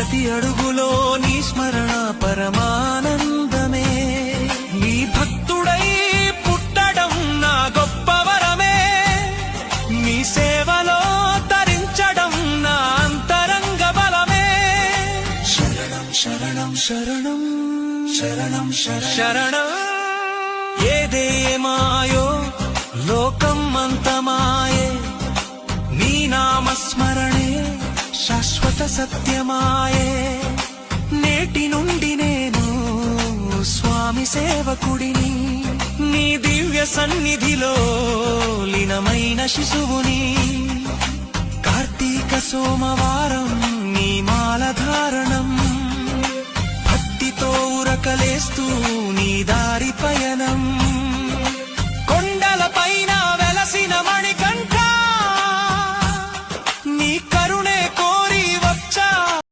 ప్రతి అడుగులో నీ స్మరణ పరమానందమే. నీ భక్తుడై పుట్టడం నా గొప్ప వరమే. నీ సేవలో తరించడం నా అంతరంగ బలమే. శరణం శరణం శరణం శరణం శరణం. ఏదే మాయో లోకం అంతమాయే, నీ నామస్మరణే శాశ్వత సత్యమాయే. నేటి నుండి నేను స్వామి సేవకుడిని, నీ దివ్య సన్నిధిలో లీనమైన శిశువుని. కార్తీక సోమవారం నీ మాల ధారణం, భక్తితో ఉరకలేస్తూ